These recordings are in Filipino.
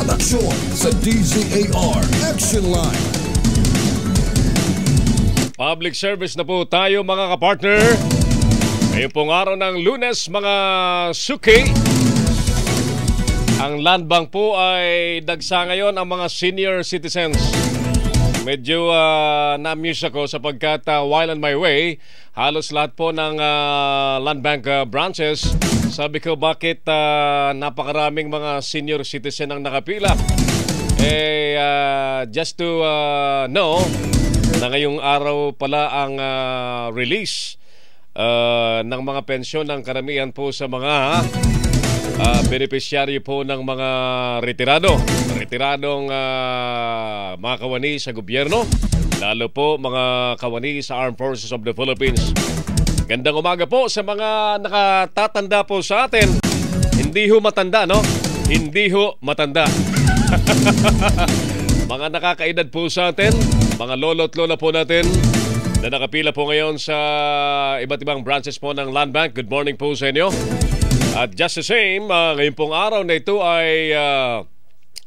at aksyon sa DZAR Action Line. Public service na po tayo mga kapartner. Ngayong pong araw ng Lunes mga suki. Ang land bank po ay dagsa ngayon ang mga senior citizens. Medyo na-amuse ako sapagkat while on my way, halos lahat po ng land bank branches, sabi ko bakit napakaraming mga senior citizen ang nakapila. Just to know na ngayong araw pala ang release ng mga pensyon ng karamihan po sa mga beneficiaryo po ng mga retiradong mga kawani sa gobyerno, lalo po mga kawani sa Armed Forces of the Philippines. Gandang umaga po sa mga nakatatanda po sa atin. Hindi ho matanda, no? Hindi ho matanda. Mga nakakaedad po sa atin, mga lolo at lola po natin na nakapila po ngayon sa iba't ibang branches po ng Land Bank. Good morning po sa inyo. At just the same, ngayon pong araw na ito ay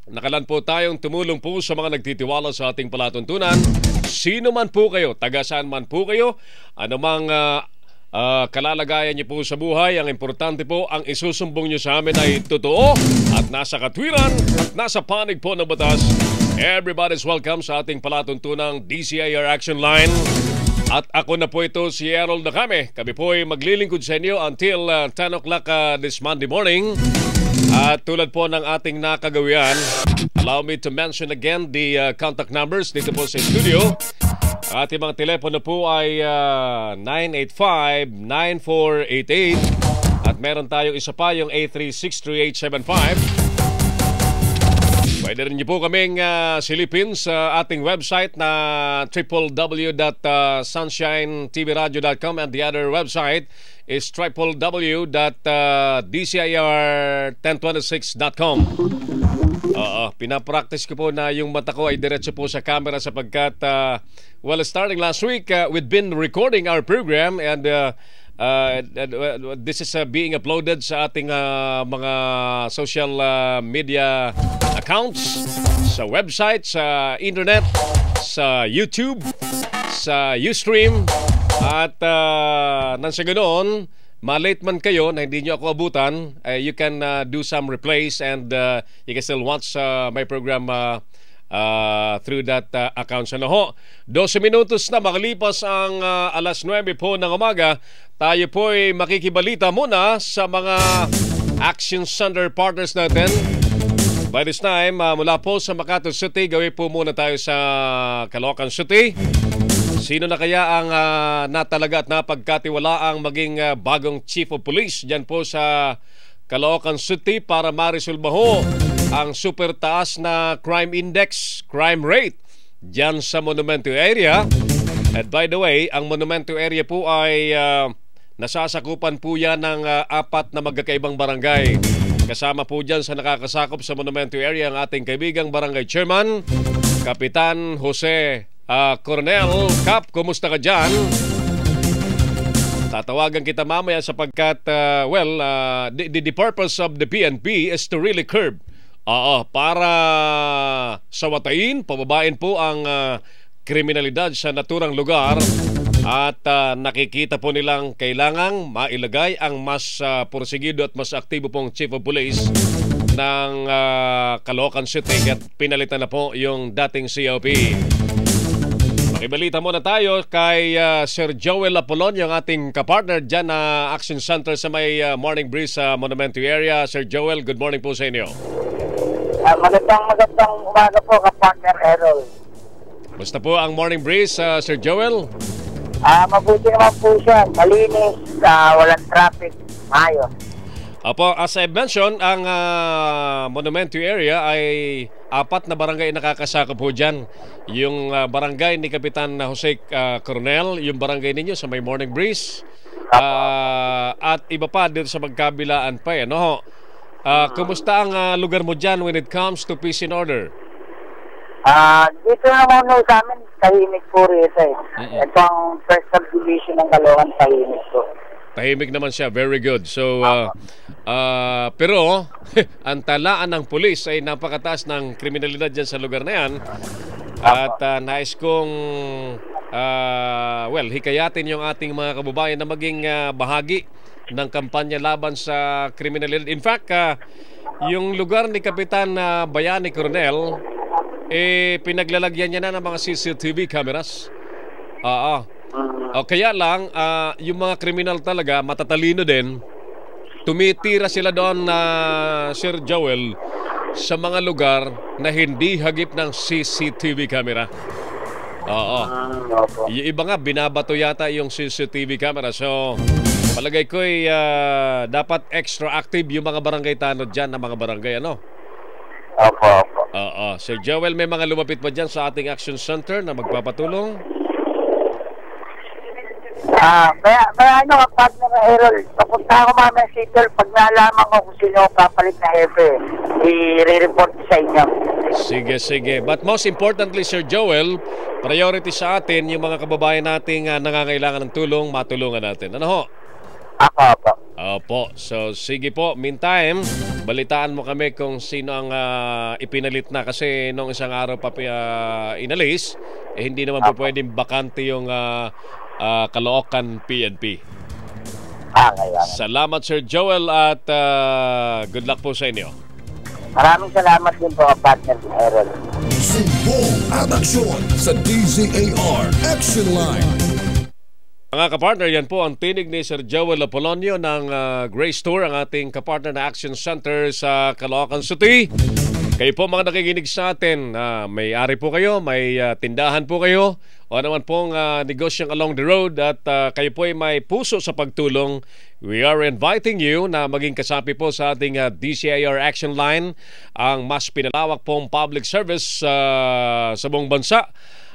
nakalan po tayong tumulong po sa mga nagtitiwala sa ating palatuntunan. Sino man po kayo, taga saan man po kayo, anumang kalalagayan niyo po sa buhay, ang importante po, ang isusumbong niyo sa amin ay totoo at nasa katwiran at nasa panig po ng batas. Everybody's welcome sa ating palatuntunang DZAR Action Line. At ako na po ito, si Errol Nakame. Kami po ay maglilingkod sa inyo until 10 o'clock this Monday morning. At tulad po ng ating nakagawian, allow me to mention again the contact numbers dito po sa studio. Ating mga telepono po ay 985-9488 at meron tayong isa pa yung 836-3875. Pwede rin niyo po kaming silipin sa ating website na www.sunshinetvradio.com and the other website is www.dcir1026.com. Pinapractice ko po na yung mata ko ay diretso po sa camera sapagkat starting last week, we've been recording our program and this is being uploaded sa ating mga social media accounts, sa website, sa internet, sa YouTube, sa Ustream. At nang sa ganoon, malate man kayo na hindi nyo ako abutan, you can do some replays and you can still watch my program through that account. Sa ho, 12 minutos na makalipas ang alas 9 po ng umaga, tayo po ay makikibalita muna sa mga Action Center partners natin. By this time, mula po sa Makati City, gawin po muna tayo sa Caloocan City. Sino na kaya ang natalaga at napagkatiwala ang maging bagong Chief of Police dyan po sa Caloocan City para marisolba ho ang super taas na crime index, crime rate dyan sa Monumento area. And by the way, ang Monumento area po ay nasasakupan po yan ng 4 na magkakaibang barangay. Kasama po dyan sa nakakasakop sa Monumento area ang ating kaibigang barangay chairman, Kapitan Jose Coronel. Kap, kumusta ka dyan? Tatawagan kita mamaya sapagkat, the purpose of the PNP is to really curb. Para sawatain, pababain po ang kriminalidad sa naturang lugar at nakikita po nilang kailangang mailagay ang mas porsigido at mas aktibo pong Chief of Police ng Caloocan City at pinalitan na po yung dating COP. Makibalita muna tayo kay Sir Joel Apolonio, ang ating kapartner dyan na Action Center sa may Morning Breeze sa Monumento area. Sir Joel, good morning po sa inyo. Magandang umaga po, kapartner Errol. Basta po ang Morning Breeze, Sir Joel? Mabuti naman po siya. Malinis, walang traffic, ayos. Apo, as I mentioned, ang Monumento area ay 4 na barangay nakakasakop po dyan. Yung barangay ni Kapitan Jose Coronel, yung barangay ninyo sa may Morning Breeze, at iba pa dito sa magkabilaan pa. Kumusta ang lugar mo dyan when it comes to peace and order? Dito naman sa amin, tahimik po rito eh. Ito ang first subdivision ng Caloocan, tahimik po. tahimik naman siya. Very good. So, pero, ang talaan ng pulis ay napakataas ng kriminalidad dyan sa lugar na yan. At nais kong, hikayatin yung ating mga kababayan na maging bahagi ng kampanya laban sa kriminalidad. In fact, yung lugar ni Kapitan Bayani Coronel, pinaglalagyan niya na ng mga CCTV cameras. Kaya lang, yung mga kriminal talaga, matatalino din, tumitira sila doon na Sir Joel sa mga lugar na hindi hagip ng CCTV camera. Yung iba nga, binabato yata yung CCTV camera. So, palagay ko dapat extra active yung mga barangay tanod dyan na mga barangay, ano? Opo. Sir Joel, may mga lumapit pa dyan sa ating action center na magpapatulong? Partner Errol, papunta ako mamaya sa Idol. Pag nalaman ko kung sino papalit na hepe, i-report sa inyo. Sige. But most importantly, Sir Joel, priority sa atin yung mga kababayan nating nangangailangan ng tulong, matulungan natin. Ano ho? Opo. So, sige po. Meantime, balitaan mo kami kung sino ang ipinalit na. Kasi nung isang araw pa inalis, hindi naman po pwedeng bakante yung Caloocan PNP. Salamat, Sir Joel, at good luck po sa inyo. Maraming salamat din po, Partner Errol. Sumbong at aksyon sa DZAR Action Line. Mga kapartner, yan po ang tinig ni Sir Joel Apolonio ng Grace Tour, ang ating kapartner na Action Center sa Caloocan City. Kayo po mga nakikinig sa atin, may-ari po kayo, may tindahan po kayo, o naman pong negosyong along the road at kayo po ay may puso sa pagtulong. We are inviting you na maging kasapi po sa ating DCAR Action Line, ang mas pinalawak pong public service sa buong bansa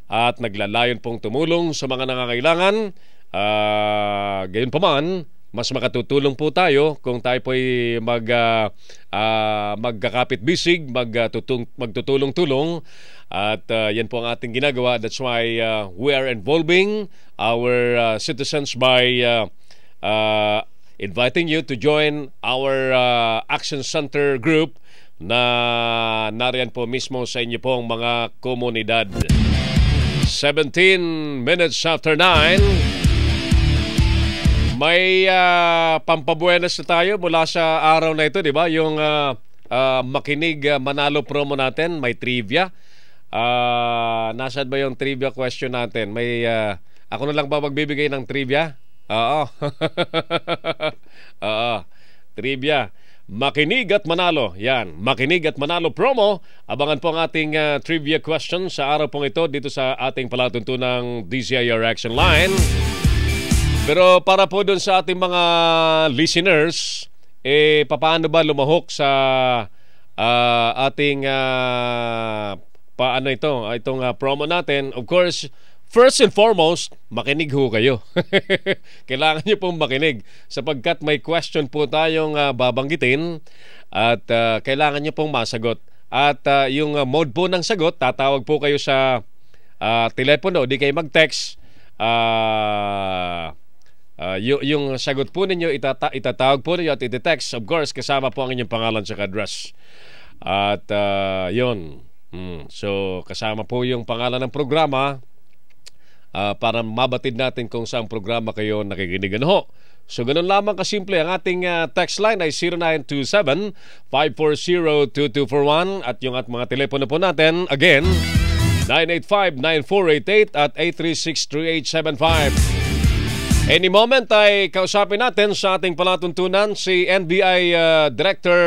at naglalayon pong tumulong sa mga nangangailangan. Gayon pa man, mas makatutulong po tayo kung tayo po ay magkakapit-bisig, magtutulong-tulong. At yan po ang ating ginagawa. That's why we are involving our citizens by inviting you to join our Action Center group na nariyan po mismo sa inyo pong mga komunidad. 17 minutes after 9. May pampabuenas na tayo mula sa araw na ito, di ba? Yung makinig manalo promo natin, may trivia. Nasaan ba yung trivia question natin? May ako na lang ba magbibigay ng trivia? Oo. Trivia. Makinig at manalo. Yan, makinig at manalo promo. Abangan po ang ating trivia question sa araw pong ito dito sa ating palatuntunang DCIR Action Line. Pero para po dun sa ating mga listeners, paano ba lumahok sa ating itong promo natin? Of course, first and foremost, makinig ho kayo. Kailangan nyo pong makinig sapagkat may question po tayong babanggitin at kailangan nyo pong masagot. At yung mode po ng sagot, tatawag po kayo sa telepono, di kayo mag-text. Yung sagot po ninyo, itatawag po ninyo at iti-text. Of course, kasama po ang inyong pangalan sa address. At yun. So, kasama po yung pangalan ng programa para mabatid natin kung saang programa kayo nakikinig. Ano ho? So, ganun lamang kasimple. Ang ating text line ay 0927-540-2241 at yung at mga telepono po natin, again, 985-9488 at 836-3875. Any moment ay kausapin natin sa ating palatuntunan si NBI Director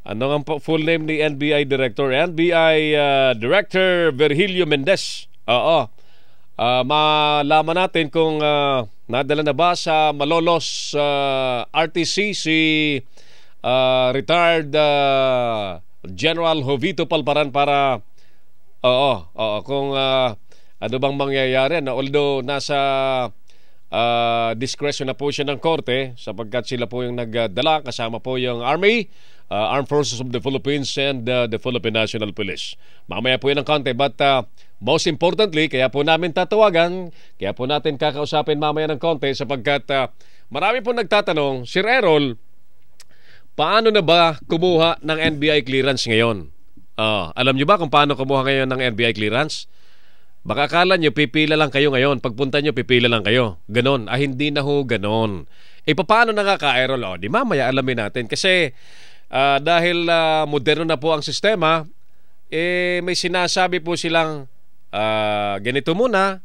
ano ang full name ni NBI Director? NBI Director Virgilio Mendez. Malaman natin kung nadala na ba sa Malolos RTC si retired General Jovito Palparan para kung ano bang mangyayari na although nasa discretion na po siya ng korte sapagkat sila po yung nagdala kasama po yung Army, Armed Forces of the Philippines and the Philippine National Police. Mamaya po yun ang konti, but most importantly, kaya po namin tatawagan, kaya po natin kakausapin mamaya ng konti sapagkat marami po nagtatanong, Sir Errol, paano na ba kumuha ng NBI clearance ngayon? Alam nyo ba kung paano kumuha ngayon ng NBI clearance? Baka akala nyo, pipila lang kayo ngayon. Pagpunta nyo, pipila lang kayo. Ganon. Hindi na ho ganon. Paano na nga ka-Errol? Di mamaya alamin natin. Kasi dahil moderno na po ang sistema, may sinasabi po silang ganito muna,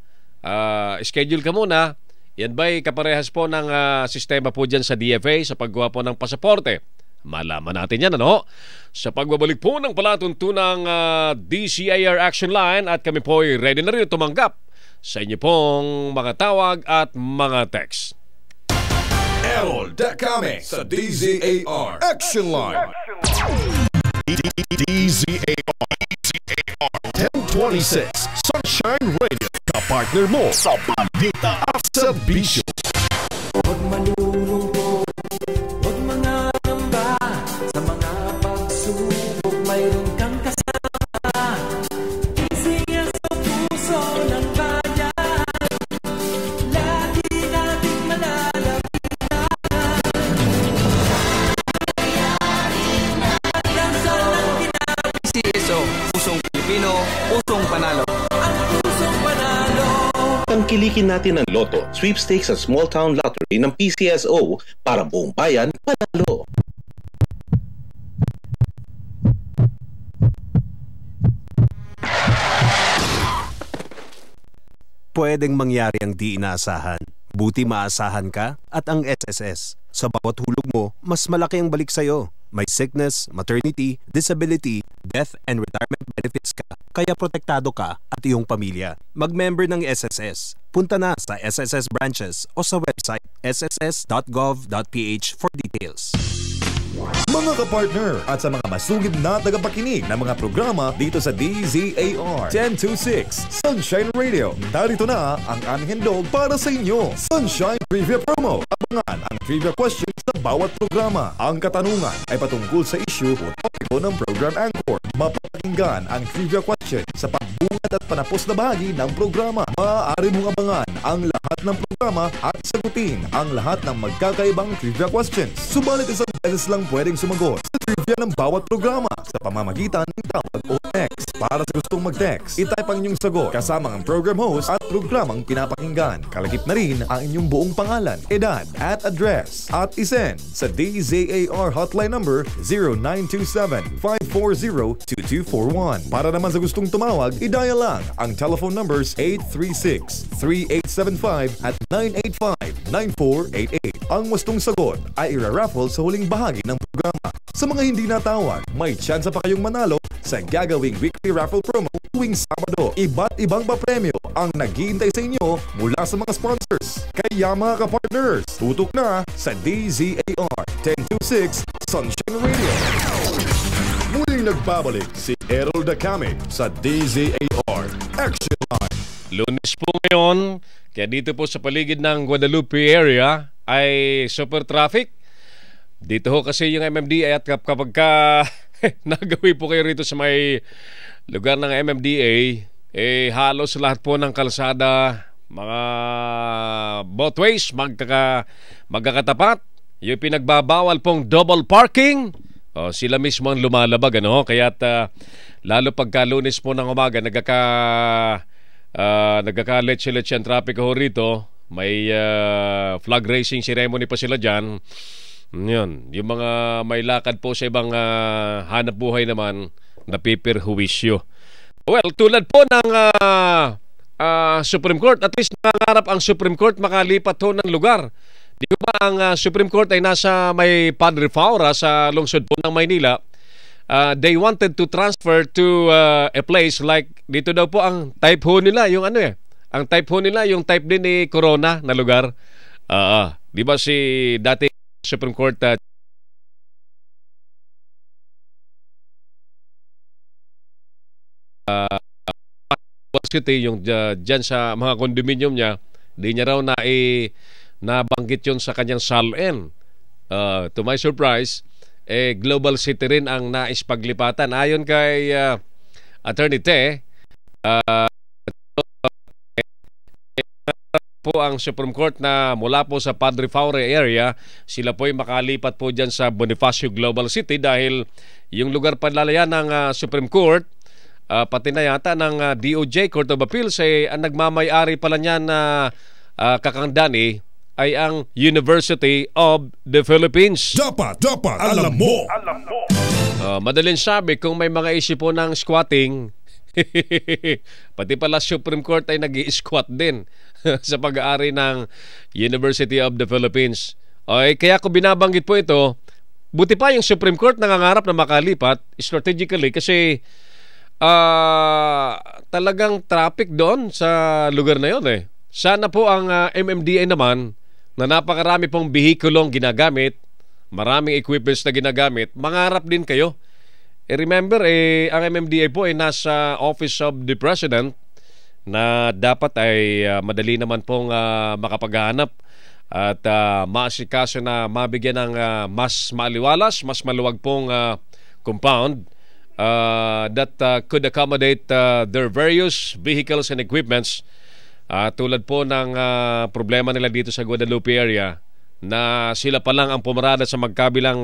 schedule ka muna. Yan ba'y kaparehas po ng sistema po dyan sa DFA sa paggawa po ng pasaporte? Malaman natin yan, ano? Sa pagbabalik po ng palatuntunang DCAR Action Line at kami po ay ready na rin tumanggap sa inyo pong mga tawag at mga text. Errol Dakame sa DZAR Action Line. DZAR 1026 Sunshine Radio. Kapartner mo sa Bandita at sa Bisyo. Huwag malulungkot, huwag mangangamba. Sa mga pagsubok, mayroon kang kasama. Isiya sa puso ng bayan, lagi nating malalapitan. Dasal ng ginawang CSO, pusong Pilipino, pusong panalo. ang pusong panalo. Tangkilikin natin ang Lotto, Sweepstakes at Small Town Lottery ng PCSO para buong bayan panalo. Pwedeng mangyari ang di inaasahan. Buti maasahan ka at ang SSS. Sa bawat hulog mo, mas malaki ang balik sa'yo. May sickness, maternity, disability, death, and retirement benefits ka. Kaya protektado ka at iyong pamilya. Mag-member ng SSS. Punta na sa SSS branches o sa website sss.gov.ph for details. Mga kapartner at sa mga masugid na tagapakinig ng mga programa dito sa DZAR 1026 Sunshine Radio. Narito na ang aming handog para sa inyo. Sunshine Trivia Promo. Abangan ang trivia questions sa bawat programa. Ang katanungan ay patungkol sa issue o topiko ng program anchor. Mapapakinggan ang trivia question sa pagbungad at panapos na bahagi ng programa. Maaari mong abangan ang lahat ng programa at sagutin ang lahat ng magkakaibang trivia questions. Subalit isang beses lang pwedeng sumagot sa trivia ng bawat programa sa pamamagitan ng tawag o text. Para sa gustong mag-text, itype ang inyong sagot kasama ang program host at programang pinapakinggan. Kalagip na rin ang inyong buong pangalan, edad at address at isend sa DZAR hotline number 0927-540-2241. Para naman sa gustong tumawag, i-dial lang ang telephone numbers 836-3875 at 985-9488. Ang wastong sagot ay ira-raffle sa huling bahagi ng programa. Sa mga hindi natawag, may tsansa pa kayong manalo sa gagawing weekly raffle promo tuwing Sabado. Iba't ibang papremyo ang naghihintay sa inyo mula sa mga sponsors. Kaya mga kapartners, tutok na sa DZAR 1026 Sunshine Radio. Muling nagbabalik si Errol Dakame sa DZAR Action Line. Lunes po ngayon, kaya dito po sa paligid ng Guadalupe area ay super traffic. Dito ho kasi yung MMDA at kapag nagawi po kayo rito sa may lugar ng MMDA, halos lahat po ng kalsada, mga both ways, magkakatapat. Yung pinagbabawal pong double parking, sila mismo ang lumalabag, ano? Kaya't lalo pagka Lunes po ng umaga, nagkaka-letse-letse ang traffic ho rito. May flag racing ceremony pa sila dyan. Yun, yung mga may lakad po sa ibang hanap buhay naman, napipirhuwisyo. Well, tulad po ng Supreme Court, at least nangangarap ang Supreme Court makalipat ho ng lugar. Di ko ba ang Supreme Court ay nasa may Padre Faura sa lungsod po ng Maynila. They wanted to transfer to a place like, dito daw po ang type ho nila, yung ano ang type ho nila, yung type din ni Corona na lugar. Di ba si dati Supreme Court City, yung dyan sa mga condominium niya, Di niya raw nabanggit yun sa kanyang salin. To my surprise, Global City rin ang nais paglipatan. Ayon kay Attorney Te, po ang Supreme Court na mula po sa Padre Faure area, sila po ay makalipat po dyan sa Bonifacio Global City dahil yung lugar panlalayan ng Supreme Court, pati na yata ng DOJ, Court of Appeals, ang nagmamay-ari pala niyan na Kakang Dani ay ang University of the Philippines. Dapat alam mo. Madaling sabi, kung may mga issue po ng squatting, pati pala Supreme Court ay nag-i-squat din sa pag-aari ng University of the Philippines. Okay, kaya ko binabanggit po ito, buti pa yung Supreme Court nangangarap na makalipat strategically kasi talagang traffic doon sa lugar na yun eh. Sana po ang MMDA naman na napakarami pong bihikulong ginagamit, maraming equipments na ginagamit, mangarap din kayo. Remember, ang MMDA po ay nasa Office of the President na dapat ay madali naman pong makapaghanap at maasikaso na mabigyan ng mas maliwalas, mas maluwag pong compound that could accommodate their various vehicles and equipments. Tulad po ng problema nila dito sa Guadalupe area na sila pa lang ang pumarada sa magkabilang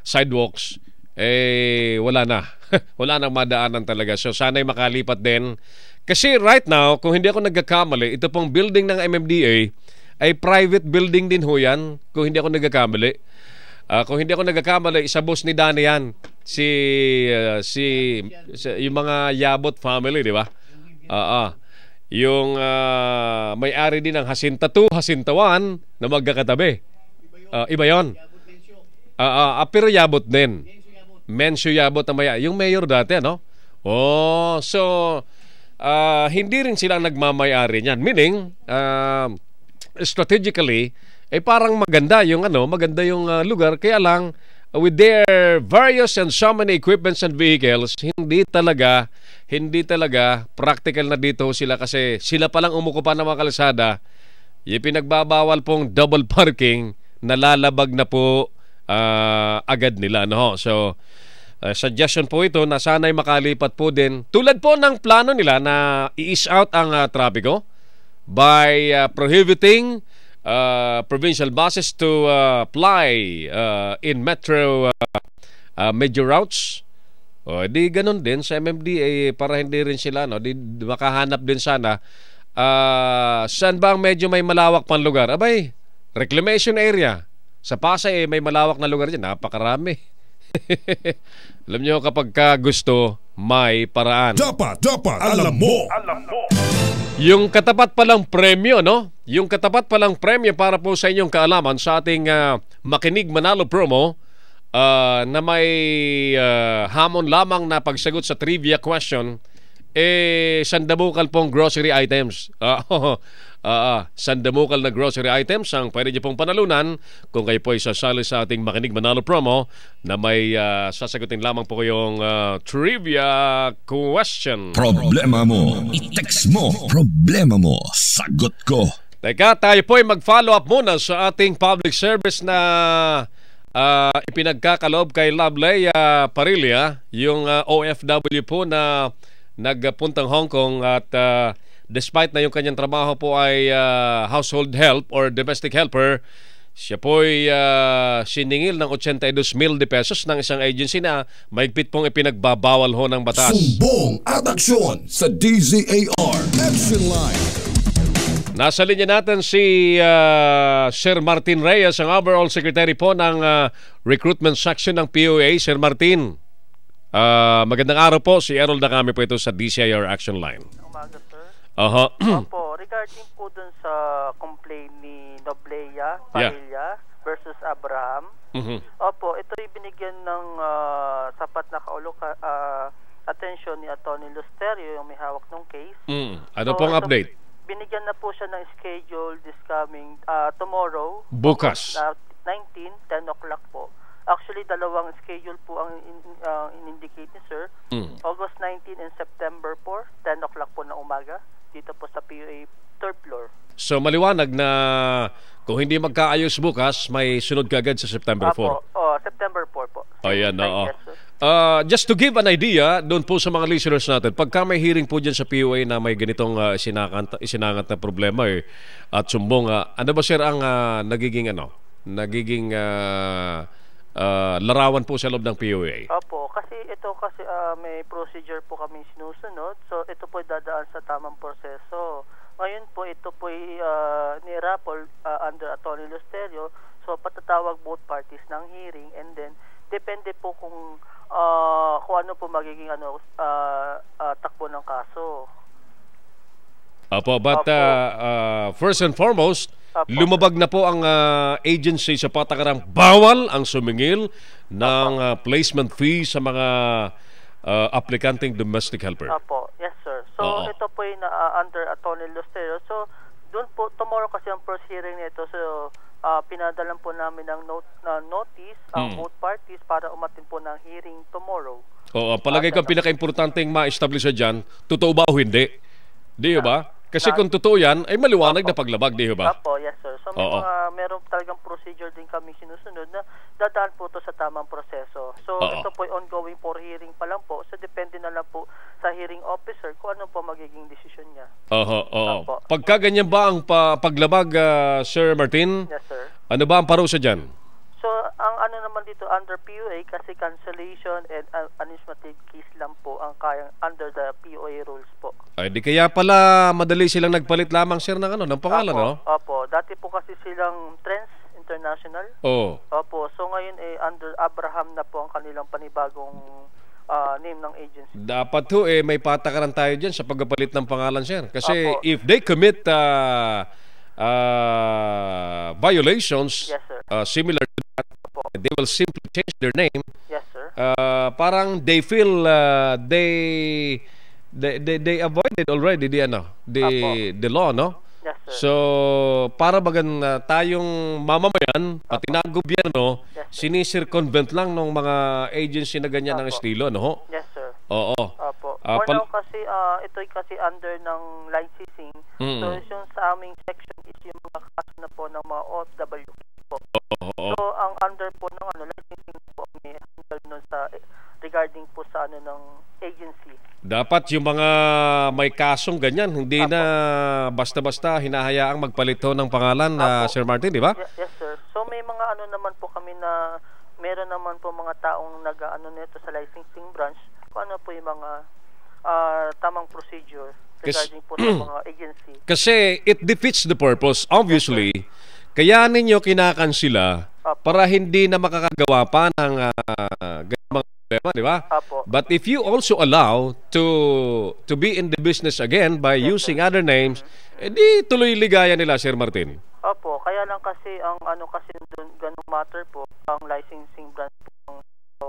sidewalks, wala na. Wala nang madaanan talaga. So sana'y makalipat din. Kasi right now, kung hindi ako nagkakamali, ito pong building ng MMDA ay private building din ho yan, kung hindi ako nagkakamali. Kung hindi ako nagkakamali, isa boss ni Dani yan. Yung mga Yabot family, di ba? Yung may-ari din ng Jacinta 2, Jacinta 1 na magkakatabi. Iba yun. Pero Yabot din. Mensyo Yabot ang yung mayor dati, ano? So hindi rin sila nagmamay-ari niyan. Meaning, strategically, parang maganda yung lugar. Kaya lang, with their various and so many equipments and vehicles, hindi talaga practical na dito sila kasi sila palang umukupa ng mga kalsada. Yung pinagbabawal pong double parking, nalalabag na po agad nila, no? So suggestion po ito na sana'y makalipat po din tulad po ng plano nila na i-ease out ang trapiko by prohibiting provincial buses to ply in metro major routes. Di ganun din sa MMDA para hindi rin sila di makahanap din sana saan ba ang medyo may malawak pang lugar. Abay, reclamation area. Sa Pasay may malawak na lugar dyan, napakarami. Alam nyo, kapag gusto, may paraan. Dapat alam mo. Yung katapat palang premyo, no? Yung katapat palang premyo para po sa inyong kaalaman sa ating Makinig Manalo promo na may hamon lamang na pagsagot sa trivia question, sandamukal pong grocery items. Sandamukal na grocery items ang pwede niyo pong panalunan kung kayo po ay sasali sa ating Makinig Manalo promo na may sasagutin lamang po kayong trivia question. Problema mo, i-text mo. Problema mo, sagot ko. Teka, tayo po ay mag-follow up muna sa ating public service na ipinagkakaloob kay Lovely Parilla, yung OFW po na nagpuntang Hong Kong at despite na yung kanyang trabaho po ay household help or domestic helper, siya po ay siningil ng 82,000 pesos ng isang agency na mahigpit pong ipinagbabawal ho ng batas. Sumbong at aksyon sa DZAR Action Line. Nasa linya natin si Sir Martin Reyes, ang overall secretary po ng recruitment section ng POA. Sir Martin, magandang araw po. Si Errol na kami po ito sa DZAR Action Line. Umaga, sir. Opo, regarding po dun sa complaint ni Noblea Parilla versus Abraham. Opo, ito ay binigyan ng sapat na attention ni Atty. Lusterio, yung may hawak ng case. Ano pong update? Binigyan na po siya ng schedule this coming tomorrow. Bukas. 19, 10 o'clock po. Actually, dalawang schedule po ang in-indicate ni sir. August 19 and September 4, 10 o'clock po na umaga. Dito po sa POA 3rd floor. So maliwanag na kung hindi magkaayos bukas, may sunod kaagad sa September 4. September 4 po. Ayan, oo. Yes, sir. Just to give an idea, doon po sa mga listeners natin, pagka may hearing po dyan sa POA na may ganitong isinangat na problema at sumbong, ano ba sir ang nagiging larawan po sa loob ng POA? Opo, kasi may procedure po kami sinusunod. So ito po dadaan sa tamang proseso. Ngayon po ito po ni-rappel under Atty. Lusterio. So patatawag both parties ng hearing, and then depende po kung ano po magiging takbo ng kaso. Opo, but first and foremost, lumabag na po ang agency sa patakarang bawal ang sumingil ng placement fee sa mga aplikanteng domestic helper. Opo, yes sir. So ito po yung under Atty. Lusterio. So doon po, tomorrow kasi ang first hearing nito. So pinadalan po namin ng notice ang both parties para umatin po ng hearing tomorrow. Oo, palagay ko ang pinaka-importanteng ma-establish dyan, totoo ba o hindi? Di ba? Kasi kung totoo yan, ay maliwanag na paglabag, di ba? Opo, yes sir. So meron talagang procedure din kami sinusunod na dadaan po to sa tamang proseso. So ito po ongoing for hearing pa lang po. So depende na lang po sa hearing officer kung ano po magiging desisyon niya. Pagka ganyan ba ang paglabag, Sir Martin? Yes sir. Ano ba ang parusa dyan? So, ang naman dito under POA kasi cancellation and administrative case lang po ang kayang under the POA rules po. Ay, di kaya pala madali silang nagpalit lamang sir ng pangalan, no? Opo. Dati po kasi silang Trends International. Opo. So, ngayon under Abraham na po ang kanilang panibagong name ng agency. Dapat to may patakaran tayo dyan sa pagpapalit ng pangalan, sir. Kasi if they commit violations, yes, sir, similar to that, they will simply change their name. Yes, sir. Parang they feel they avoided already the law, no? Yes, sir. So para bagan tayong mamamayan pati na ang gobyerno, sinisircumvent lang ng mga agency na ganyan ng estilo, no? Yes, sir. Oo. Opo. Kasi ito kasi under ng licensing. So yung sa aming section is yung mga kaso na po ng mga OFW po. So ang under po ng licensing po may handle nun sa regarding po sa ng agency. Dapat yung mga may kasong ganyan, hindi na basta-basta hinahayaang magpalito ng pangalan na Sir Martin, di ba? Yes, sir. So may mga naman po kami na meron naman po mga taong nito sa licensing branch kung ano po yung mga tamang procedure regarding po sa mga agency. Kasi it defeats the purpose, obviously. Kaya ninyo kinakansila para hindi na makakagawa pa ng ganang problema, di ba? But if you also allow to be in the business again by using other names, di tuloy ligaya nila, Sir Martin. Opo, kaya lang kasi ang kasi doon ganung matter po ang licensing branch po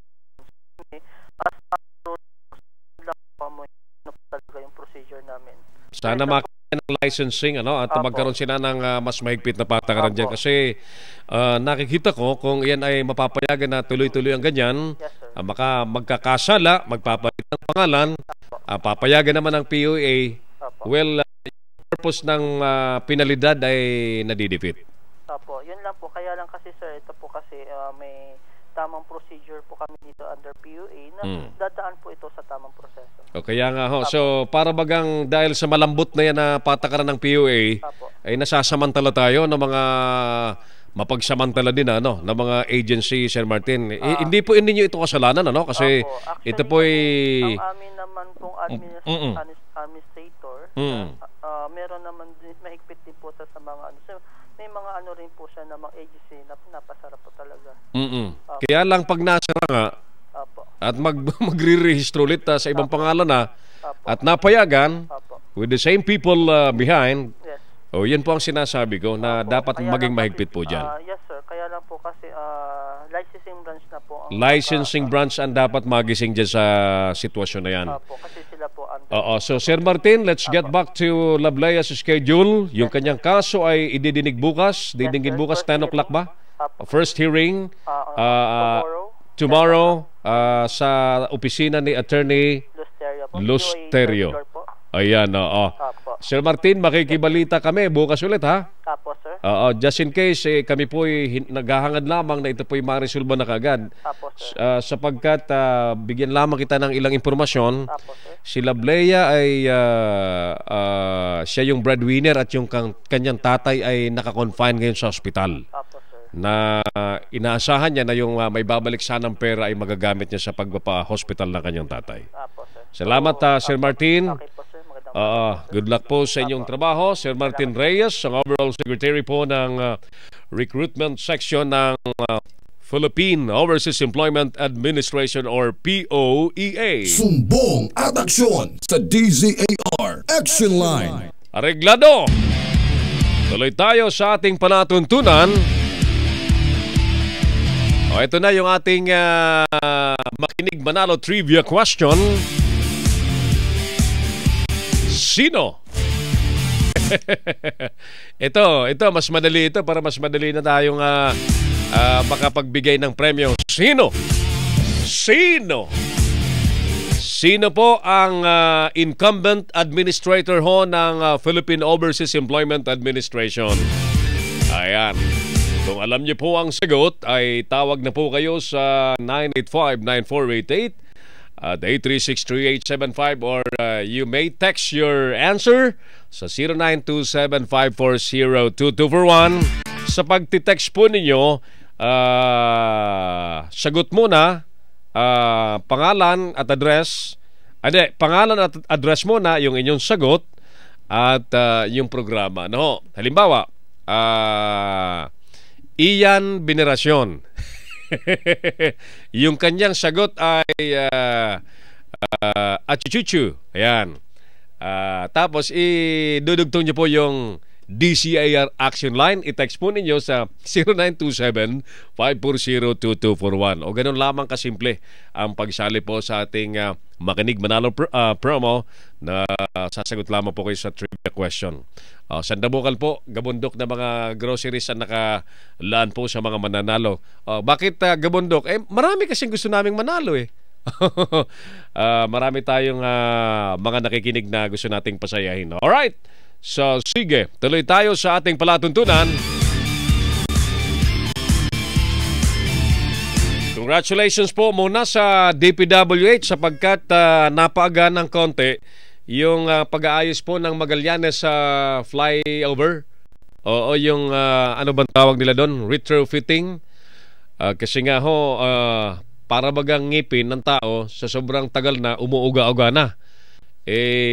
as lang po talaga yung procedure namin. Sana makakaya ng licensing at magkaroon sila ng mas mahigpit na patakaran dyan kasi nakikita ko kung yan ay mapapayagan na tuloy-tuloy ang ganyan, magkakasala, magpapalit ng pangalan, papayagan naman ng POA, well, purpose ng penalidad ay nadidefeat. Opo, yun lang po. Kaya lang kasi sir, ito po kasi may tamang procedure po kami dito under POA na dadaan po ito sa tamang proseso. O kaya nga ho. So para bagang dahil sa malambot na yan na patakaran ng POA, ay nasasamantala tayo ng mga mapagsamantala din ng mga agency, Sir Martin. Hindi po ninyo ito kasalanan, kasi actually, ito po ang amin naman pong administrator, meron naman mahigpit din po sa mga so, may mga rin po siya na mga agency na napasarap po talaga. Kaya lang pag nasara nga at magre-rehistro ulit sa ibang pangalan at napayagan with the same people behind, yan po ang sinasabi ko na dapat maging mahigpit po dyan. Yes sir, kaya lang po kasi licensing branch na po ang licensing branch ang dapat magising dyan sa sitwasyon na yan. Kasi sila po so Sir Martin, let's get back to Lablayas schedule. Yung kanyang kaso ay ididinig bukas, didinggin bukas 10 o'clock ba? First hearing tomorrow sa opisina ni Attorney Lusterio. Ayan, oo. Apo. Sir Martin, makikibalita kami bukas ulit, ha? Apo, sir. Oo, just in case, kami po naghahangad lamang na ito po'y maresolba na kagad. Apo, sir. Sapagkat bigyan lamang kita ng ilang impormasyon. Apo, sir. Si Lableya ay siya yung breadwinner at yung kanyang tatay ay nakakonfine ngayon sa ospital. Apo, sir. Na inaasahan niya na yung may babalik sanang pera ay magagamit niya sa pagpapa-hospital ng kanyang tatay. Apo, sir. Salamat, Sir Martin. Okay po, sir. Magandang Good luck po sa inyong trabaho. Sir Martin Reyes, ang overall secretary po ng recruitment section ng Philippine Overseas Employment Administration or POEA. Sumbong at aksyon sa DZAR Action Line. Areglado! Tuloy tayo sa ating palatuntunan. Ito na yung ating makinig manalo trivia question. Sino? ito mas madali ito para mas madali na tayong makapagbigay ng premyo. Sino po ang incumbent administrator ho ng Philippine Overseas Employment Administration? Ayan. Kung alam niyo po ang sagot, ay tawag na po kayo sa 985-9488 at 836-3875 or you may text your answer sa 0927-540-2241. Sa pagtitext po ninyo, sagot muna, pangalan at address. Pangalan at address muna yung inyong sagot at yung programa. No? Halimbawa, Ian Veneracion. Yung kanyang sagot ay Achuchuchu. Ayan. Tapos idudugtong niyo po yung DCAR Action Line. I-text po ninyo sa 0927-540-2241. O ganun lamang kasimple ang pagsali po sa ating makinig manalo promo na sasagot lamang po kayo sa trivia question. Sandabukal po, gabundok na mga groceries ang nakalaan po sa mga mananalo. Bakit gabundok? Marami kasing gusto naming manalo eh. Marami tayong mga nakikinig na gusto nating pasayahin. Alright, so sige, tuloy tayo sa ating palatuntunan. Congratulations po muna sa DPWH sapagkat napaaga ng konti yung pag-aayos po ng Magallanes sa flyover. O yung ano bang tawag nila doon? Retrofitting. Kasi nga ho, para bagang ngipin ng tao sa sobrang tagal na umuuga-uga na.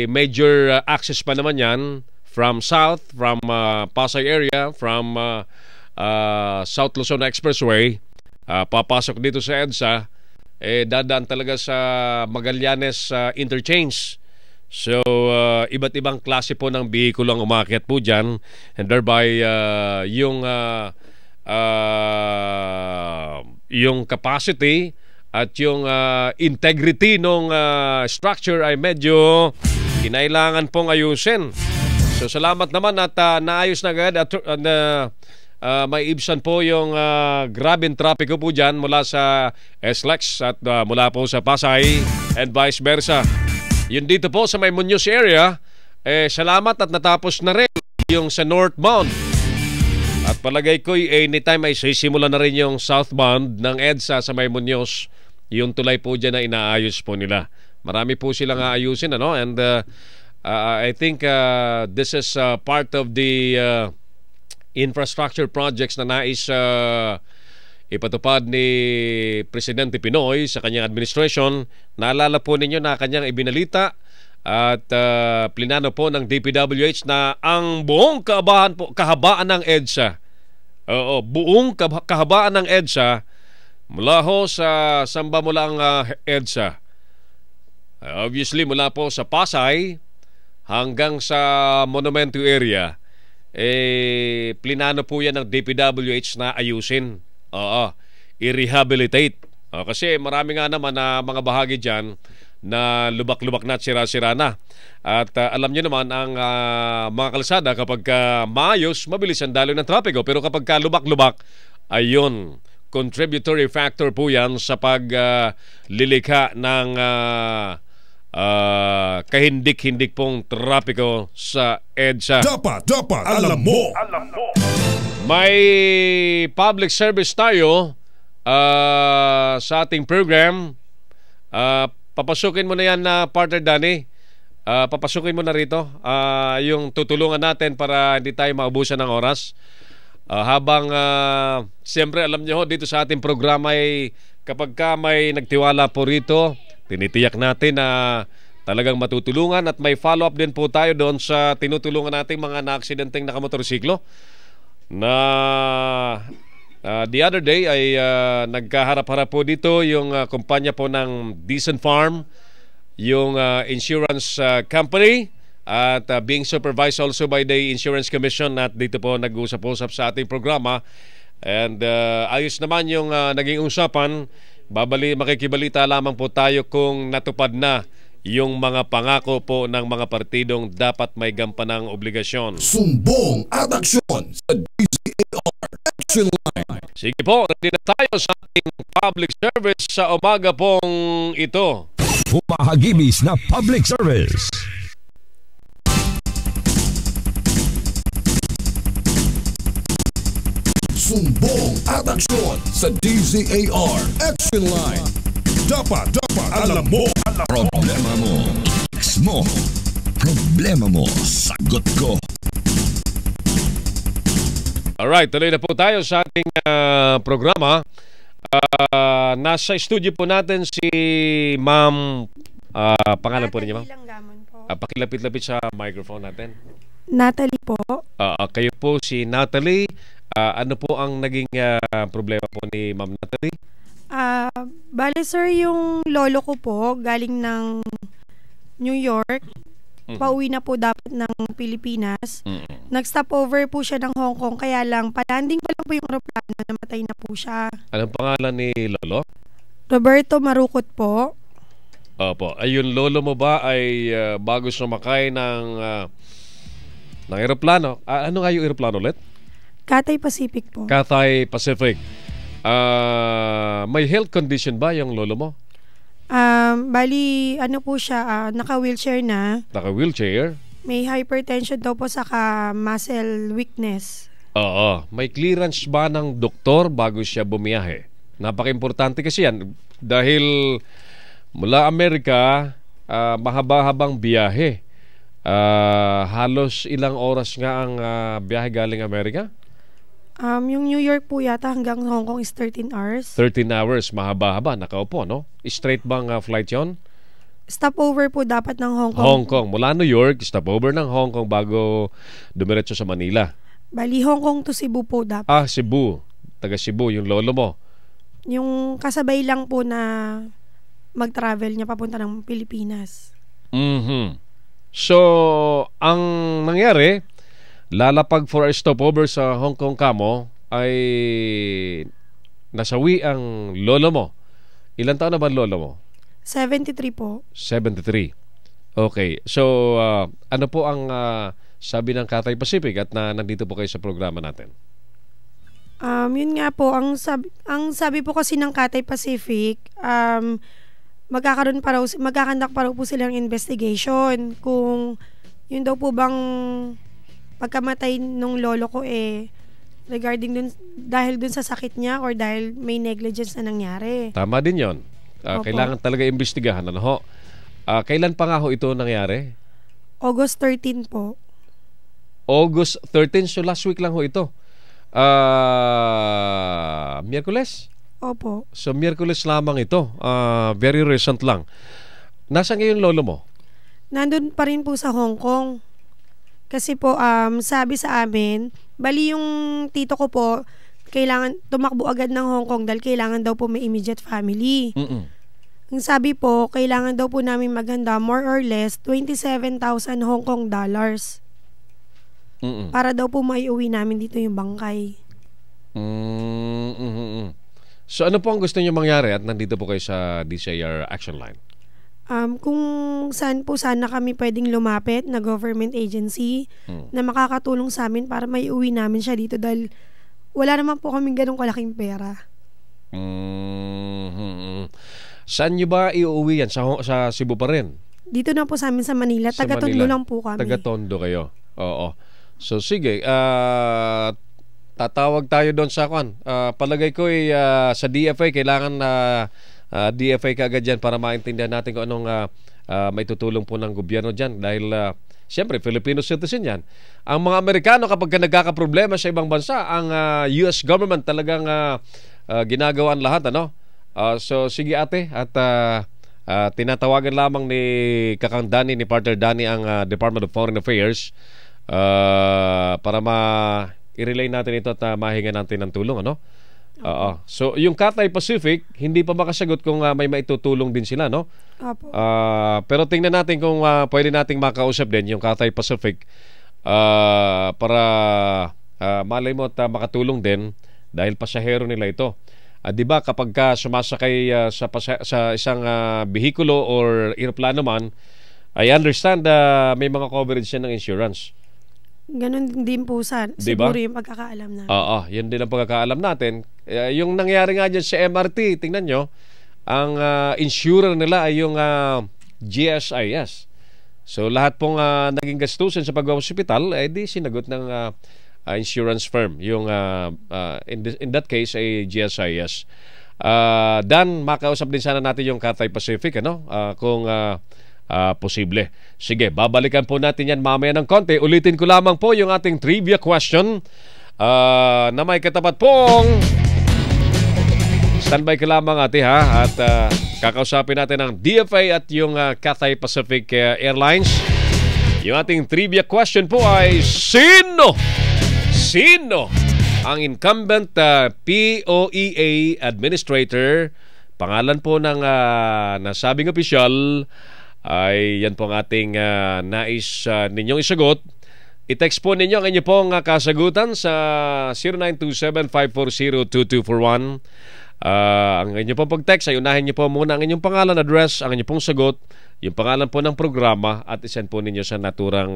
Major access pa naman yan from south, from Pasay area, from South Luzon Expressway, papasok dito sa EDSA, dadaan talaga sa Magallanes interchange. So, iba't ibang klase po ng bihikulo ang umakyat po dyan, and thereby yung capacity at yung integrity ng structure ay medyo kinailangan pong ayusin. So, salamat naman at naayos na agad at may ibsan po yung grabing trapiko po dyan mula sa SLEX at mula po sa Pasay and vice versa. Yun dito po sa may Muñoz area, salamat at natapos na rin yung sa northbound. At palagay ko anytime ay sisimula na rin yung southbound ng EDSA sa may Muñoz. Yung tulay po dyan na inaayos po nila. Marami po silang aayusin, ano? And I think this is part of the infrastructure projects na nais ipatupad ni Presidente Pinoy sa kanyang administration. Naalala po ninyo na kanyang ibinalita at plinano po ng DPWH na ang buong kahabaan ng EDSA, buong kahabaan ng EDSA mula ho sa samba mula ang EDSA, obviously mula po sa Pasay hanggang sa Monumento area, plinano po yan ng DPWH na ayusin, i-rehabilitate. Kasi marami nga naman na mga bahagi dyan na lubak-lubak na at sira-sira na. At alam nyo naman ang mga kalsada kapag maayos, mabilis ang daloy ng trapiko. Pero kapag lubak-lubak, ayun, contributory factor po yan sa paglilikha ng kahindik-hindik pong trapiko sa EDSA. Dapat alam mo. May public service tayo sa ating program. Papasukin mo na yan na partner Danny. Papasukin mo na rito yung tutulungan natin para hindi tayo maubusan ng oras. Habang siyempre alam nyo dito sa ating programa ay kapag ka may nagtiwala po rito, tinitiyak natin na talagang matutulungan at may follow-up din po tayo doon sa tinutulungan nating mga na-aksidenteng nakamotorsiklo na the other day ay nagkaharap-harap po dito yung kumpanya po ng Decent Farm, yung insurance company at being supervised also by the Insurance Commission at dito po nag-usap-usap sa ating programa and ayos naman yung naging usapan. Makikibalita lamang po tayo kung natupad na yung mga pangako po ng mga partidong dapat may gampanang obligasyon. Sumbong at aksyon sa DZAR Action Line. Sige po, nandito tayo sa ating public service sa umaga pong ito. Humahagibis na public service. Sumbong at aksyon sa DZAR Action Line. Dapat alam mo. Problema mo, itext mo. Problema mo, sagot ko. Alright, tuloy na po tayo sa ating programa. Nasa studio po natin si Ma'am, pangalan po ninyo, Ma'am? Pakilapit-lapit sa microphone natin. Natalie po. Kayo po si Natalie. Ano po ang naging problema po ni Ma'am Natalie? Bale sir, yung lolo ko po galing ng New York. Pauwi na po dapat ng Pilipinas. Nag-stop over po siya ng Hong Kong, kaya lang palanding pa lang po yung aeroplano, namatay na po siya. Anong pangalan ni lolo? Roberto Marukot po. Opo. Ayun, lolo mo ba ay bago sumakay ng aeroplano? Ano nga yung aeroplano ulit? Cathay Pacific po. Cathay Pacific. May health condition ba yung lolo mo? Bali, ano po siya, naka-wheelchair na. Naka-wheelchair? May hypertension daw po, saka muscle weakness. Oo. May clearance ba ng doktor bago siya bumiyahe? Napaka-importante kasi yan. Dahil mula Amerika, mahaba-habang biyahe. Halos ilang oras nga ang biyahe galing Amerika? Yung New York po yata hanggang Hong Kong is 13 hours. 13 hours, mahaba-haba. Nakaupo, no? Straight bang flight yon? Stopover po dapat ng Hong Kong. Hong Kong. Mula New York, stopover ng Hong Kong bago dumiretso sa Manila. Bali, Hong Kong to Cebu po dapat. Cebu. Taga Cebu, yung lolo mo. Yung kasabay lang po na mag-travel niya papunta ng Pilipinas. So, ang nangyari, lalapag for a stopover sa Hong Kong kamo ay nasawi ang lolo mo. Ilan taon na ba lolo mo? 73 po. 73. Okay. So, ano po ang sabi ng Cathay Pacific at nandito po kayo sa programa natin? Yun nga po, ang sabi po kasi ng Cathay Pacific, magkakandak pa raw po silang investigation kung yun daw po bang pagkamatay nung lolo ko regarding dun, dahil dun sa sakit niya or dahil may negligence na nangyari. Tama din yon. Kailangan talaga imbestigahan. Ano ho? Kailan pa nga ho ito nangyari? August 13 po. August 13, so last week lang ho ito. Miyerkules? Opo. So Miyerkules lamang ito. Very recent lang. Nasaan ngayon lolo mo? Nandun pa rin po sa Hong Kong. Kasi po, sabi sa amin, bali yung tito ko po, kailangan tumakbo agad ng Hong Kong dahil kailangan daw po may immediate family. Ang sabi po, kailangan daw po namin maghanda more or less 27,000 Hong Kong dollars. Para daw po maiuwi namin dito yung bangkay. So ano po ang gusto niyo mangyari at nandito po kayo sa DZAR Action Line? Kung saan po sana kami pwedeng lumapit na government agency na makakatulong sa amin para may uwi namin siya dito dahil wala naman po kaming ganong kalaking pera. Saan nyo ba iuwi yan? Sa Cebu pa rin? Dito na po sa amin sa Manila. Sa Taga-Tondo Manila. lang po kami. Taga-Tondo kayo. Oo. So sige, tatawag tayo doon sa palagay ko sa DFA kailangan DFA kaagad dyan para maintindihan natin kung anong may tutulong po ng gobyerno dyan dahil siyempre Filipino citizen yan. Ang mga Amerikano kapag nagkakaproblema sa ibang bansa, ang US government talagang ginagawan lahat, ano? So sige ate, at tinatawagan lamang ni Kakang Danny, ni Partner Danny ang Department of Foreign Affairs para i-relay natin ito at mahinga natin ng tulong, ano? So yung Cathay Pacific hindi pa makasagot kung may maitutulong din sila, no? Opo. Pero tingnan natin kung pwede nating makausap din yung Cathay Pacific para malay mo at makatulong din dahil pasahero nila ito. 'Di ba kapag sumasakay sa isang behikulo or eroplano man, I understand may mga coverage yan ng insurance. Ganun din po Diba? siguro yung pagkakaalam na. Yun din ang pagkakaalam natin. Yung nangyari nga dyan sa MRT, tingnan nyo, ang insurer nila ay yung GSIS. So lahat pong naging gastusin sa pag-hospital ay di sinagot ng insurance firm. Yung in that case ay GSIS. Dan, makausap din sana natin yung Cathay Pacific, ano? Kung posible. Sige, babalikan po natin yan mamaya ng konti. Ulitin ko lamang po yung ating trivia question na may katapat pong standby ka lamang ate ha, at kakausapin natin ang DFA at yung Cathay Pacific Airlines. Yung ating trivia question po ay Sino ang incumbent POEA administrator? Pangalan po ng nasabing opisyal ay yan po ang ating nais ninyong isagot. I-text po ninyo ang inyo pong kasagutan sa 0927-540-2241. Ang inyo pong pag-text ay unahin nyo po muna ang inyong pangalan, address, ang inyo pong sagot, yung pangalan po ng programa at isend po ninyo sa naturang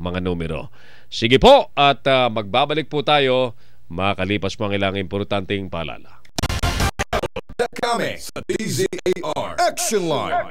mga numero. Sige po, at magbabalik po tayo makalipas po ang ilang importanteng paalala. Kami sa DZAR Action Line.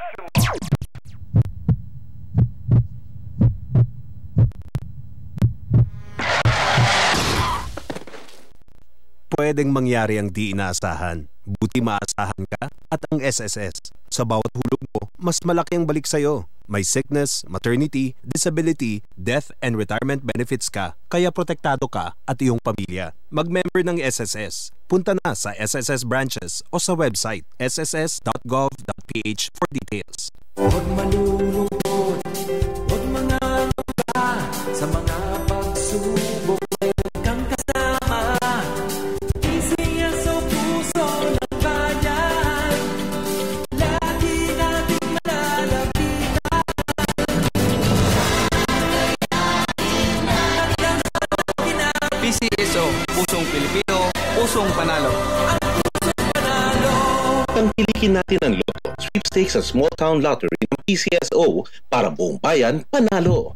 Pwedeng mangyari ang di inaasahan. Buti maasahan ka at ang SSS. Sa bawat hulog mo, mas malaki ang balik sa'yo. May sickness, maternity, disability, death, and retirement benefits ka, kaya protektado ka at iyong pamilya. Mag-member ng SSS. Punta na sa SSS branches o sa website sss.gov.ph for details. Huwag malulungkot, huwag mangangamba sa mga pagsubok, mayroon kang kasama. PCSO puso ng bayan, lagi nating malalapitan. PCSO, pusong Pilipino, pusong panalo. Tangkilikin natin ang Lotto, Sweepstakes at Small Town Lottery ng PCSO para buong bayan panalo.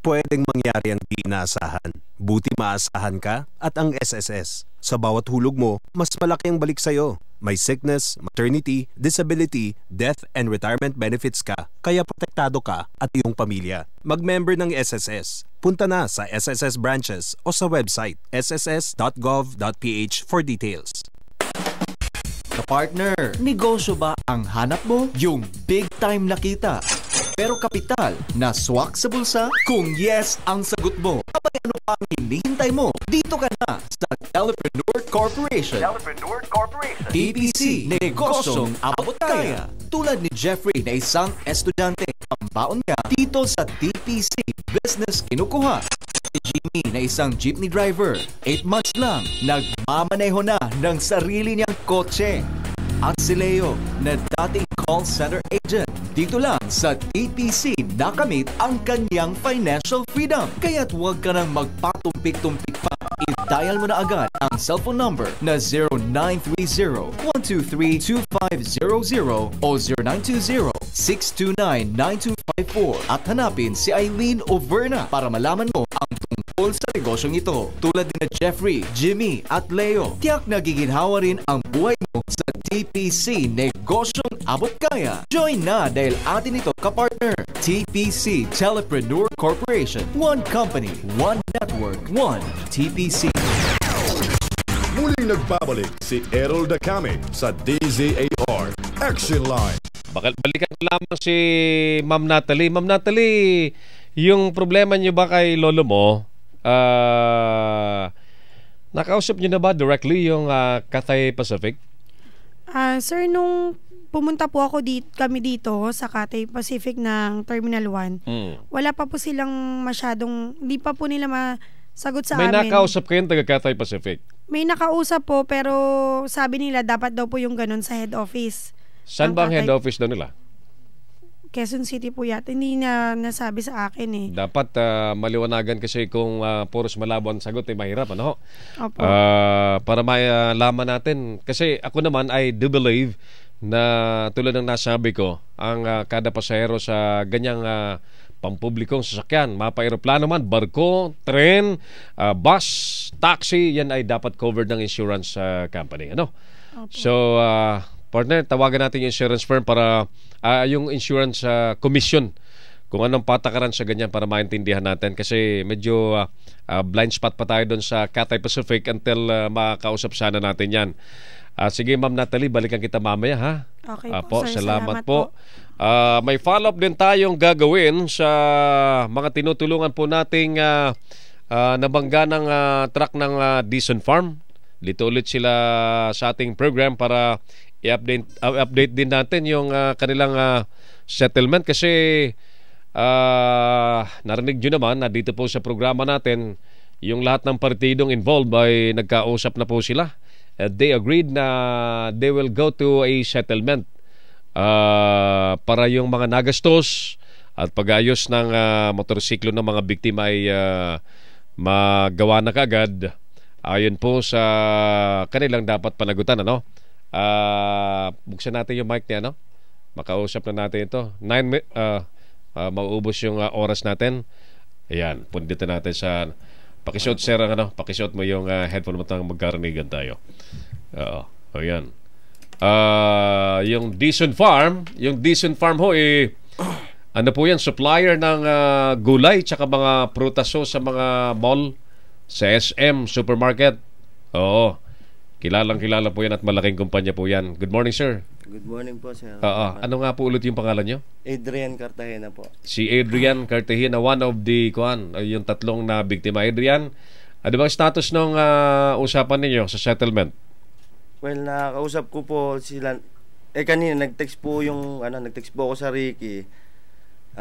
Pwedeng mangyari ang di inaasahan. Buti maasahan ka at ang SSS. Sa bawat hulog mo, mas malaki ang balik sa'yo. May sickness, maternity, disability, death, and retirement benefits ka, kaya protektado ka at iyong pamilya. Mag-member ng SSS. Punta na sa SSS branches o sa website sss.gov.ph for details. Kapartner, negosyo ba ang hanap mo? Yung big time na kita, pero kapital na swak sa bulsa? Kung yes ang sagot mo, abay ano pa ang hinihintay mo? Dito ka na sa Telepreneur Corporation. TPC, negosyong abot kaya. Tulad ni Jeffrey na isang estudyante, ang baon niya dito sa TPC Business kinukuha. Si Jimmy na isang jeepney driver, 8 months lang, nagmamaneho na ng sarili niyang kotse. At si Leo na dating call center agent, dito lang sa TPC nakamit ang kanyang financial freedom. Kaya't huwag ka nang magpatumpik-tumpik pa. I-dial mo na agad ang cellphone number na 0930-123-2500 o 0920-629-9254 at hanapin si Eileen Overna para malaman mo ang tungkol sa negosyong ito. Tulad din na Jeffrey, Jimmy at Leo, tiyak nagiginhawa rin ang buhay mo sa TPC Negosyong Abot Kaya. Join na dahil atin ito kapartner. TPC Telepreneur Corporation. One company, one network, one TPC. Muling nagbabalik si Errol Dacame sa DZAR Action Line. Balikan lamang si Ma'am Natalie. Ma'am Natalie, yung problema niyo ba kay lolo mo, nakausap niyo na ba directly yung Cathay Pacific? Sir, nung pumunta po kami dito sa Cathay Pacific ng Terminal 1, wala pa po silang masyadong, hindi pa po nila masagot sa amin. May nakausap kayong taga Cathay Pacific? May nakausap po, pero sabi nila dapat daw po yung ganun sa head office. Saan ba ang head office daw nila? Quezon City po yata. Hindi na nasabi sa akin eh. Dapat maliwanagan kasi kung puros malabo ang sagot ay mahirap, ano? Opo. Para malaman natin. Kasi ako naman, I do believe na tulad ng nasabi ko, ang kada pasahero sa ganyang pampublikong sasakyan, mapa-aeroplano man, barko, tren, bus, taxi, yan ay dapat covered ng insurance company. Ano? Opo. So, partner, tawagan natin yung insurance firm para yung insurance commission kung anong patakaran sa ganyan para maintindihan natin kasi medyo blind spot pa tayo doon sa Cathay Pacific until makakausap sana natin yan. Sige Ma'am Natalie, balikan kita mamaya ha. Okay po, sir. Salamat po. May follow-up din tayong gagawin sa mga tinutulungan po nating nabangga ng truck ng Dizon Farm. Dito ulit sila sa ating program para i-update din natin yung kanilang settlement kasi narinig nyo naman na dito po sa programa natin yung lahat ng partidong involved ay nagkausap na po sila. They agreed na they will go to a settlement para yung mga nagastos at pag-ayos ng motorsiklo ng mga biktima ay magawa na kaagad ayon po sa kanilang dapat panagutan. Ano? Buksan natin yung mic niya, no? Makausap na natin ito. Mauubos yung oras natin. Ayan, punditin natin sa pakisuot sir, pakisuot mo yung headphone mo tang magkaranigan tayo. Ayan. Yung Dizon Farm ho ano po yan, supplier ng gulay tsaka mga prutaso sa mga mall, sa SM supermarket. Oo. Kilala po yan at malaking kumpanya po yan. Good morning, sir. Good morning po, sir. Ano nga po ulit yung pangalan nyo? Adrian Cartagena po. Si Adrian Cartagena, one of the yung tatlong na biktima. Adrian, ano bang status ng usapan ninyo sa settlement? Well, nakausap ko po sila. Kanina nag-text po ako sa Ricky.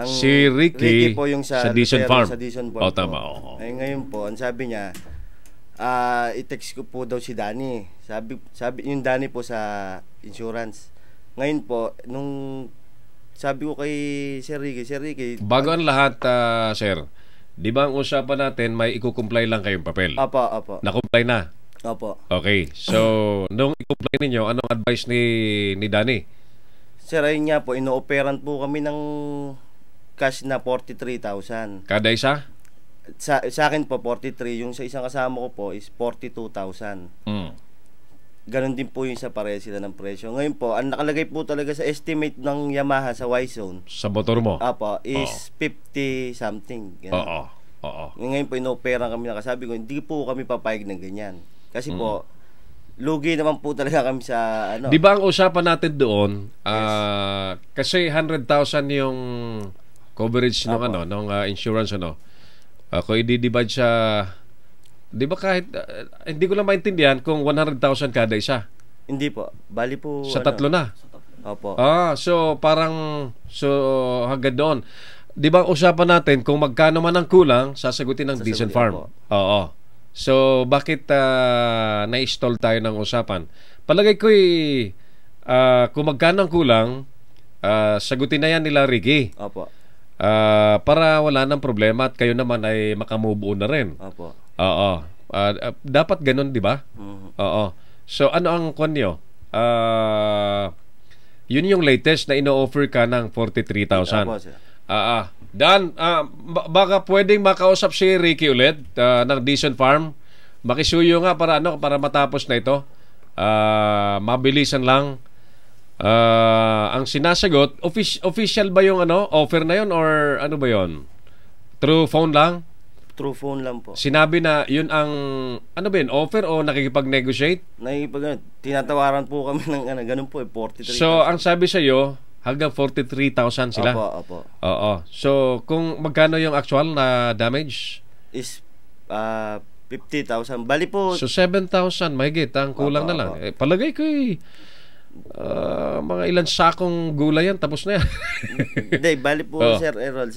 Si Ricky po yung sa Dizon Farm. Sa Dizon Farm. Tama. Ngayon po, ang sabi niya, i-text ko po daw si Danny. Sabi yung Danny po sa insurance. Ngayon po, nung sabi ko kay Sir Ricky, bago ang lahat, sir, di ba ang usapan natin may i-comply lang kayong papel? Opo. Na-comply na? Opo. Okay. So, nung i-comply ninyo, anong advice ni Danny? Sir, ayun nga po, ino-operan po kami ng cash na 43,000. Kada isa? Sa akin po 43, yung sa isang kasama ko po is 42,000. Ganon din po yung sa pareha sila ng presyo. Ngayon po, ang nakalagay po talaga sa estimate ng Yamaha sa Y-Zone sa motor mo is 50 something. Oo. Ngayon po inoperang kami, nakasabi ko hindi po kami papayag ng ganyan kasi po lugi naman po talaga kami sa Di ba ang usapan natin doon kasi 100,000 yung coverage ng ng insurance kung i-divide sa, di ba kahit hindi ko lang maintindihan kung 100,000 kada isa. Hindi po. Bali po sa tatlo na. Opo. So parang hanggang doon. Di ba usapan natin kung magkano man ang kulang, sasagutin ng Dizon Farm. Oo. So bakit na-stall tayo ng usapan? Palagay ko kung magkano ang kulang, sagutin na yan nila Ricky. Opo. Para wala nang problema at kayo naman ay makamove on na rin. Opo. Oo. Dapat ganun, di ba? Oo. So ano ang konyo? Yun yung latest na ino-offer ka ng 43,000. Dan, baka pwedeng makausap si Ricky ulit ng Decent Farm. Makisuyo nga para matapos na ito. Mabilisan lang. Ang sinasagot, official ba yung offer na yon or ano ba yon? Through phone lang? Through phone lang po. Sinabi na yun ang ano ba yun, offer o nakikipag-negotiate? Tinatawaran po kami ng ganun po 43,000. So ang sabi sa iyo hanggang 43,000 sila. Opo. Oo. So kung magkano yung actual na damage? Is 50,000. Bali po. So 7,000 mahigit ang kulang na lang. Palagay ko mga ilan sakong gulay yan, tapos na yan. Hindi, bali po Sir Errol.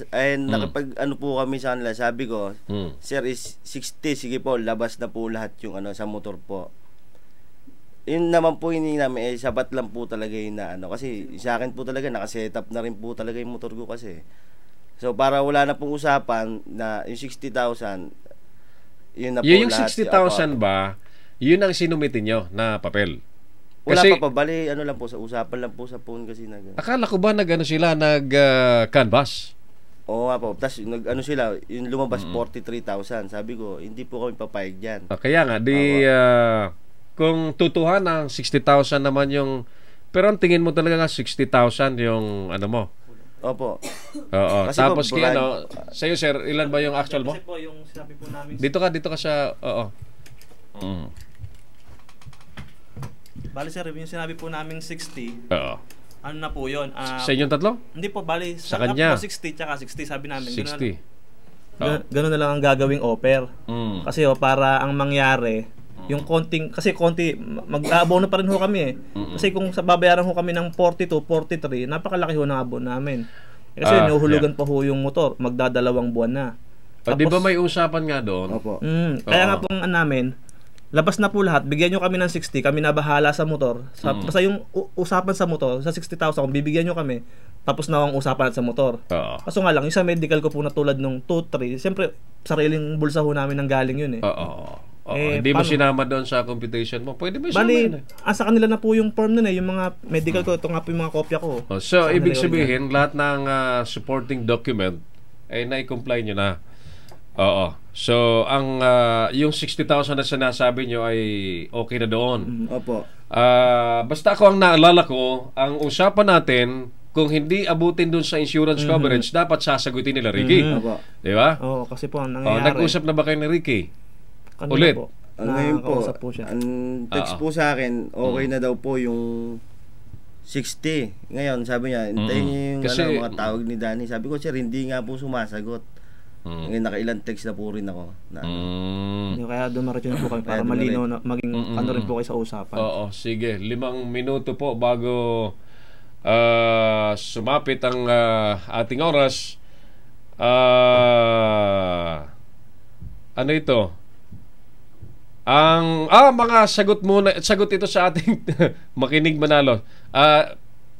Nakapag po kami sa kanila, sabi ko, Sir is 60, sige po, labas na po lahat yung sa motor po. Yun naman po hindi namin, sabat lang po talaga yun na kasi sa akin po talaga, nakasetup na rin po talaga yung motor ko kasi. So para wala na pong usapan na yung 60,000, yun na po yung lahat. Yung 60,000 ba, yun ang sinumitin nyo na papel? Wala pa bali lang po sa usapan lang po sa phone kasi akala ko ba sila canvas? Oo nga po. Tapos sila, yung lumabas 43,000. Sabi ko, hindi po kami papayag diyan. Kaya nga kung tutuhan ng 60,000 naman yung, pero ang tingin mo talaga nga 60,000 yung mo. Opo. Oo. Tapos sa'yo sir, ilan ba yung actual mo? Kasi po yung sinabi po namin. Dito ka sa Bali sir, yung sinabi po namin 60. Oo. Ano na po yun? Sa inyong tatlo? Hindi po, bali sa kanya. 60 tsaka 60 sabi namin. 60. Ganun na lang ang gagawing offer. Kasi para ang mangyari, yung konti, mag-aabono pa rin ho kami Kasi kung babayaran ho kami ng 42, 43, napakalaki ho ng abon namin. Kasi nuhulugan pa ho yung motor, magdadalawang buwan na. Di ba may usapan nga doon? Opo. Kaya nga pong namin, labas na po lahat, bigyan nyo kami ng 60, kami na bahala sa motor. Basta yung usapan sa motor, sa 60,000, kung bibigyan nyo kami, tapos na ang usapan sa motor. Kaso nga lang, yung sa medical ko po na tulad nung 2-3, siyempre, sariling bulsa ho namin nang galing yun hindi mo sinama doon sa computation mo. Pwede ba bali, sa kanila na po yung form nun yung mga medical ko, ito nga po yung mga kopya ko. So, ibig sabihin, lahat ng supporting document, na-comply nyo na. Oo. So, ang yung 60,000 na sinasabi nyo ay okay na doon. Opo. Basta ako ang naalala ko, ang usapan natin, kung hindi abutin doon sa insurance coverage, dapat sasagutin nila Ricky. Di ba? Oo, kasi po ang nangyayari. Nag-usap na ba kayo ni Ricky? Kanina ulit? Po. Ngayon po, ang text po sa akin, okay na daw po yung 60. Ngayon, sabi niya, hintayin niyo yung kasi, mga tawag ni Danny. Sabi ko, sir, hindi nga po sumasagot. Ngayon, nakailang text na po rin ako. Kaya dumaratyo na po kami para malinaw na maging rin po kayo sa usapan. Oo, sige. 5 minuto po bago sumapit ang ating oras. Ano ito? Ang mga sagot ito sa ating makinig manalo.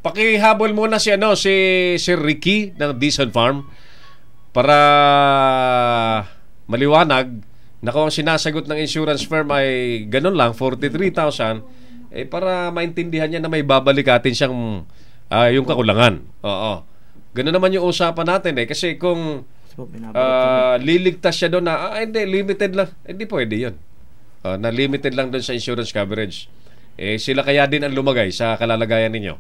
Pakihabol muna si Sir Ricky ng Decent Farm para maliwanag na kung ang sinasagot ng insurance firm ay ganun lang 43,000 para maintindihan niya na may babalikatin siyang yung kakulangan. Oo. Ganun naman yung usapan natin kasi kung liligtas siya doon na hindi, limited lang. Hindi pwede yun. Na limited lang doon sa insurance coverage. Sila kaya din ang lumagay sa kalalagayan ninyo.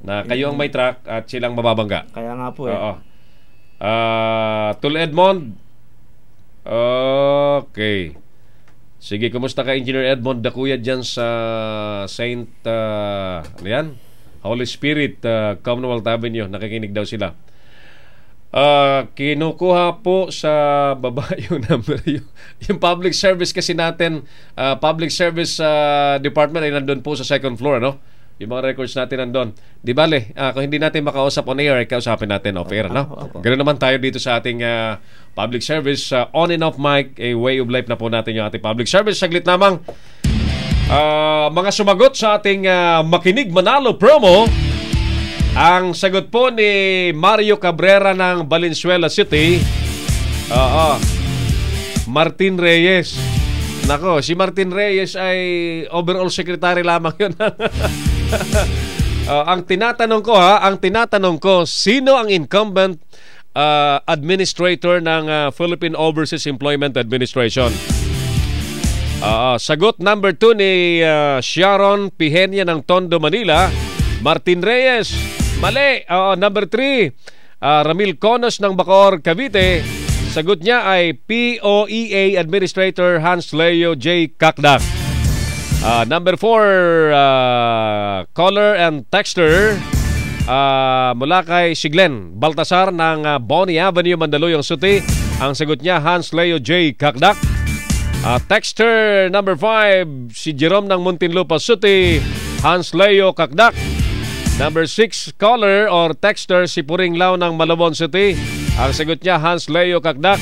Na kayo ang may truck at silang mababangga. Kaya nga po Tul Edmond. Okay. Sige, kumusta ka Engineer Edmond Dakuya dyan sa Saint Holy Spirit Commonwealth Avenue. Nakikinig daw sila. Kinukuha po sa baba yung number yung public service kasi natin, public service department ay nandun po sa second floor, yung mga records natin nandun. Di bale, kung hindi natin makausap on air, kausapin natin off air, Ganoon naman tayo dito sa ating public service, on and off mic, a way of life na po natin yung ating public service. Saglit namang mga sumagot sa ating Makinig Manalo promo. Ang sagot po ni Mario Cabrera ng Valenzuela City, Martin Reyes. Nako, si Martin Reyes ay overall secretary lamang yun. Ang tinatanong ko, sino ang incumbent Administrator ng Philippine Overseas Employment Administration. Sagot number 2 ni Sharon Pihenya ng Tondo, Manila. Martin Reyes, mali. Number 3, Ramil Conos ng Bacoor, Cavite. Sagot niya ay POEA Administrator Hans Leo J. Kakdak. Number 4, caller and texter mula kay Siglen Baltasar ng Bonnie Avenue, Mandaluyong City. Ang sagot niya, Hans Leo J. Kakdak. Texter number 5, si Jerome ng Muntinlupa City, Hans Leo Kakdak. Number 6, caller or texter, si Puring Lao ng Malabon City. Ang sagot niya, Hans Leo Kakdak.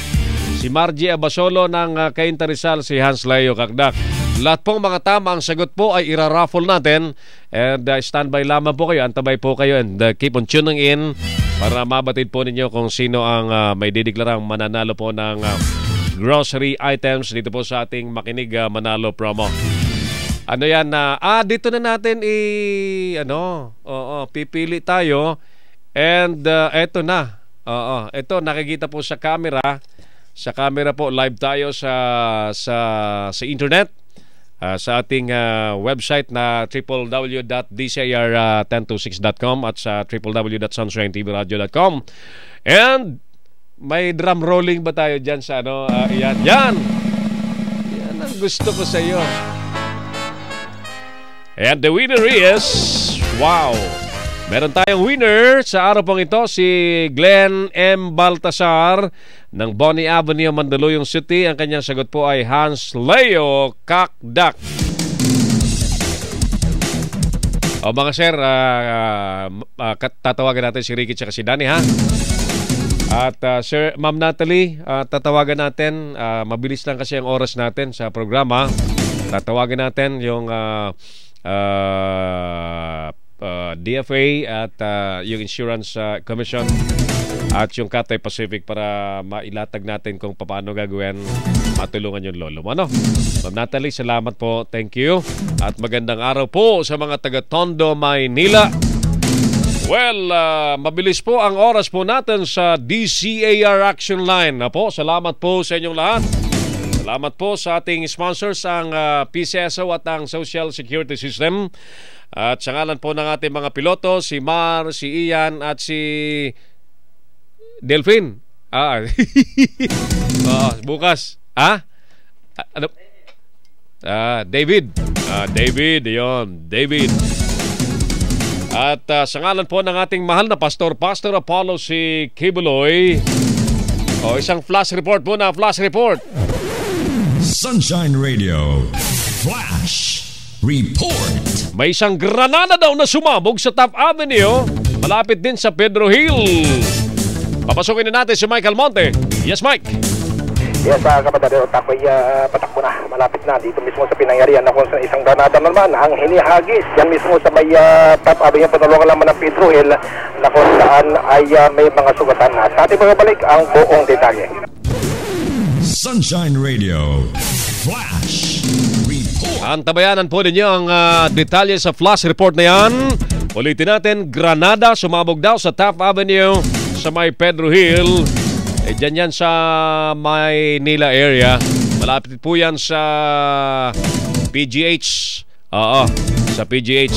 Si Margie Abasolo ng Cainta Rizal, si Hans Leo Kakdak. Lahat pong mga tama ang sagot po ay ira-raffle natin. And standby lamang po kayo, antabay po kayo, and keep on tuning in para mabatid po ninyo kung sino ang may dideklarang mananalo po ng grocery items dito po sa ating Makinig Manalo promo. Ano yan na dito na natin pipili tayo, and eto na. Ito nakikita po sa camera. Sa camera po, live tayo sa internet. Sa ating website na www.dcir1026.com at sa www.sunshinetvradio.com. And may drum rolling ba tayo dyan sa yan ang gusto ko sa iyo. And the winner is, wow, meron tayong winner sa araw pong ito, si Glenn M. Baltasar ng Bonnie Avenue, Mandaluyong City. Ang kanyang sagot po ay Hans Leo Kakdak. Mga sir, tatawagan natin si Ricky at si Danny, ha? At Sir, Ma'am Natalie, tatawagan natin. Mabilis lang kasi ang oras natin sa programa. Tatawagan natin yung DFA at yung Insurance Commission at yung Cathay Pacific para mailatag natin kung paano gagawin, matulungan yung lolo mo. Ma'am Natalie, salamat po. Thank you. At magandang araw po sa mga taga Tondo, Maynila. Well, mabilis po ang oras po natin sa DCAR Action Line. Salamat po sa inyong lahat. Salamat po sa ating sponsors, ang PCSO at ang Social Security System. At sa ngalan po ng ating mga piloto, si Mar, si Ian at si Delphine. Bukas. David. David, yun. David. At sa ngalan po ng ating mahal na Pastor Apollo si Kibuloy. Isang flash report po na flash report. Sunshine Radio Flash Report. May isang granada daw na sumabog sa Top Avenue, malapit din sa Pedro Hill. Papasukin na natin si Michael Monte. Yes, Mike. Yes, kapatid, tako'y patakbo na. Malapit na dito mismo sa pinangyarihan na kung sa isang granada naman ang hinihagis. Yan mismo sa may Top Avenue, patulungan naman ng Pedro Hill na kung saan ay may mga sugatan na. Sa ating pagbabalik ang buong detalye. Sunshine Radio Flash Report. Antabayanan po ninyo ang detalye sa flash report na yan. Ulitin natin, granada sumabog daw sa Top Avenue sa may Pedro Hill. Dyan yan sa Maynila area. Malapit po yan sa PGH. Sa PGH,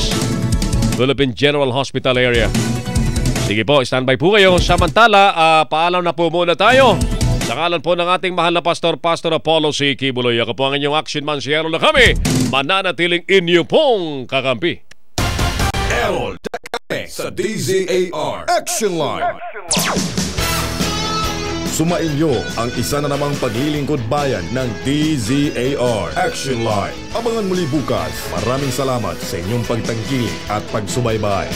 Philippine General Hospital area. Sige po, standby po kayo. Samantala, paalam na po muna tayo. Sa ngalan po ng ating mahal na Pastor Apollo C. Kibuloy. Ako po ang inyong action man, si Errol na kami. Mananatiling inyo pong kakampi. Errol Takame sa DZAR Action Line. Sumainyo ang isa na namang paglilingkod bayan ng DZAR Action Line. Abangan muli bukas. Maraming salamat sa inyong pagtangkilik at pagsubaybay.